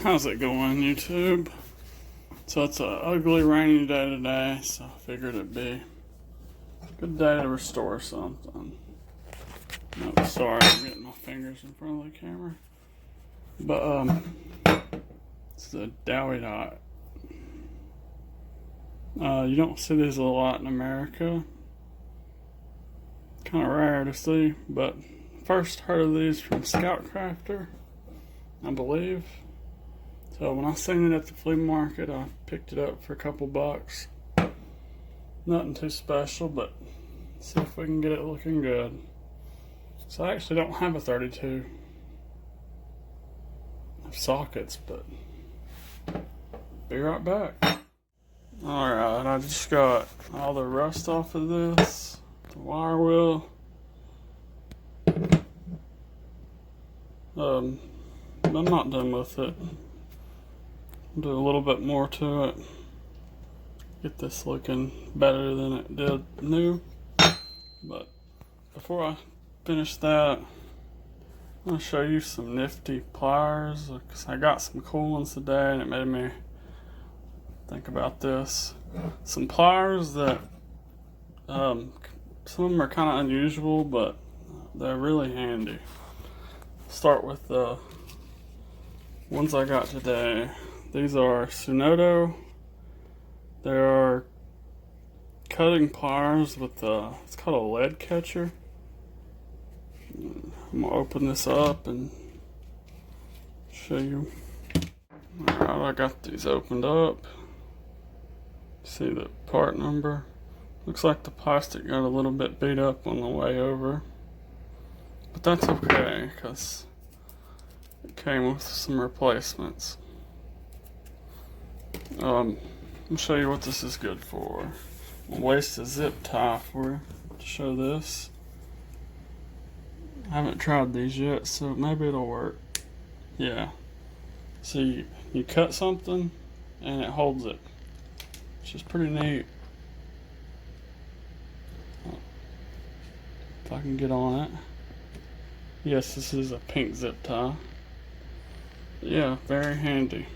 How's it going, YouTube? So it's an ugly rainy day today, so I figured it'd be a good day to restore something. No, sorry, I'm getting my fingers in front of the camera. But it's the Dowidat. You don't see these a lot in America. Kind of rare to see, but first heard of these from Extractor, I believe. So when I seen it at the flea market, I picked it up for a couple bucks. Nothing too special, but see if we can get it looking good. So I actually don't have a 32 sockets, but be right back. Alright, I just got all the rust off of this, the wire wheel. I'm not done with it. Do a little bit more to it. Get this looking better than it did new. But before I finish that, I'm going to show you some Nifty Pliers, because I got some cool ones today and it made me think about this. Some pliers that some of them are kind of unusual, but they're really handy. Start with the ones I got today. These are Sunodo. They are cutting pliers with it's called a lead catcher. I'm gonna open this up and show you. Alright, I got these opened up. See the part number. Looks like the plastic got a little bit beat up on the way over, but that's okay because it came with some replacements. I'll show you what this is good for. I'll waste a zip tie for to show this. I haven't tried these yet, so maybe it'll work. Yeah. So you cut something and it holds it, which is pretty neat. If I can get on it. Yes, this is a pink zip tie. Yeah, very handy.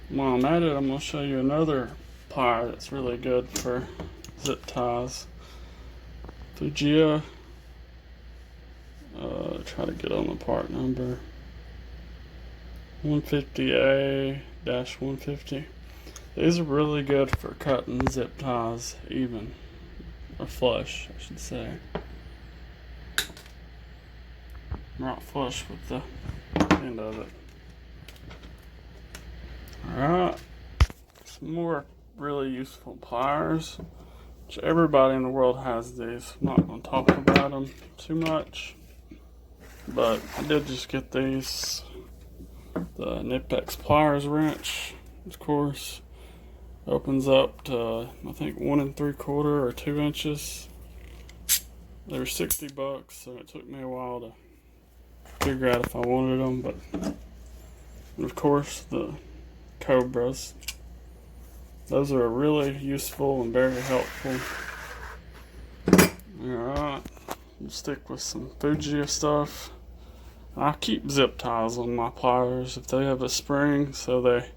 While I'm at it, I'm going to show you another plier that's really good for zip ties. Fujiya. Try to get on the part number. 150A-150. These are really good for cutting zip ties even. Or flush, I should say. Not flush with the end of it. Alright, some more really useful pliers, which everybody in the world has these. I'm not going to talk about them too much, but I did just get these. The Nifty Pliers wrench, of course, opens up to I think 1 3/4 or 2 inches. They were 60 bucks, so it took me a while to figure out if I wanted them, but and of course the Cobras. Those are really useful and very helpful. Alright, we'll stick with some Fujiya stuff. I keep zip ties on my pliers if they have a spring, so they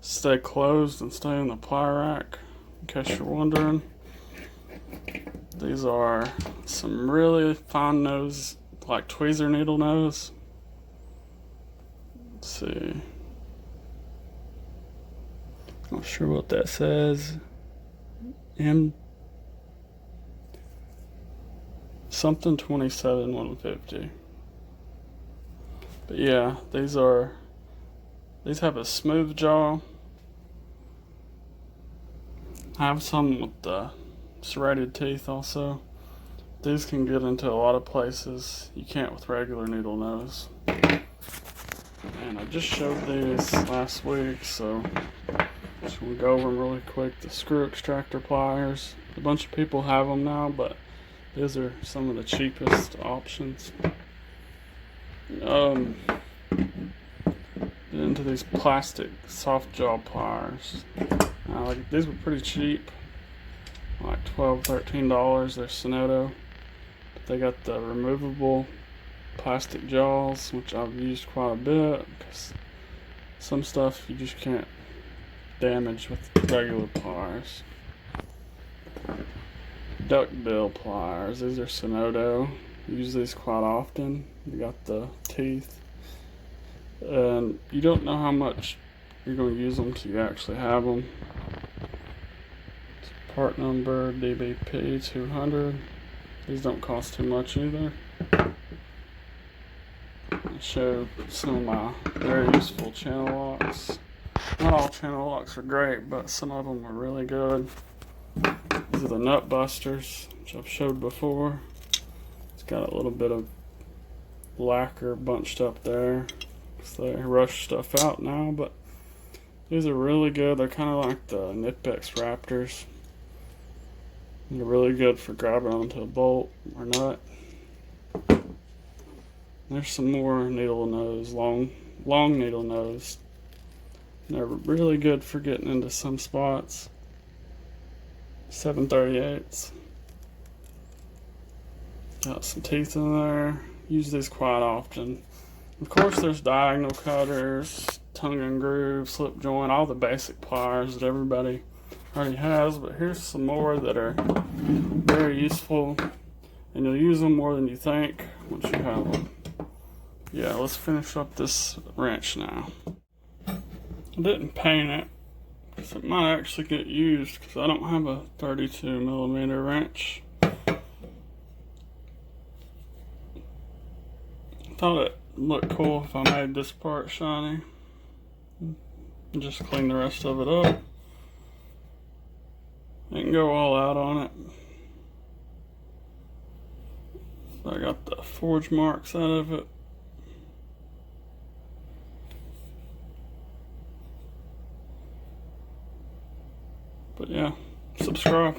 stay closed and stay in the plier rack, in case you're wondering. These are some really fine nose, like tweezer needle nose. Let's see. Not sure what that says. M something 27-150. But yeah, these have a smooth jaw. I have some with the serrated teeth also. These can get into a lot of places you can't with regular needle nose. And I just showed these last week, so just want to go over them really quick. The screw extractor pliers. A bunch of people have them now, but these are some of the cheapest options. Into these plastic soft jaw pliers. Like these were pretty cheap, like $12-13. They're Sunodo. But they got the removable plastic jaws, which I've used quite a bit because some stuff you just can't damage with regular pliers. Duckbill pliers. These are Sonodo. Use these quite often. You got the teeth, and you don't know how much you're going to use them till you actually have them. Part number DBP 200. These don't cost too much either. I'll show some of my very useful channel locks. Not all channel locks are great, but some of them are really good. These are the nut busters, which I've showed before. It's got a little bit of lacquer bunched up there, so they rush stuff out now, but these are really good. They're kind of like the Nifty Raptors. They're really good for grabbing onto a bolt or nut. There's some more needle nose, long needle nose. They're really good for getting into some spots. 7/38. Got some teeth in there. Use these quite often. Of course, there's diagonal cutters, tongue and groove, slip joint, all the basic pliers that everybody already has. But here's some more that are very useful, and you'll use them more than you think once you have them. Yeah, let's finish up this wrench now. I didn't paint it because it might actually get used because I don't have a 32mm wrench. Thought it looked cool if I made this part shiny and just clean the rest of it up. I can go all out on it. I got the forge marks out of it. But yeah, subscribe.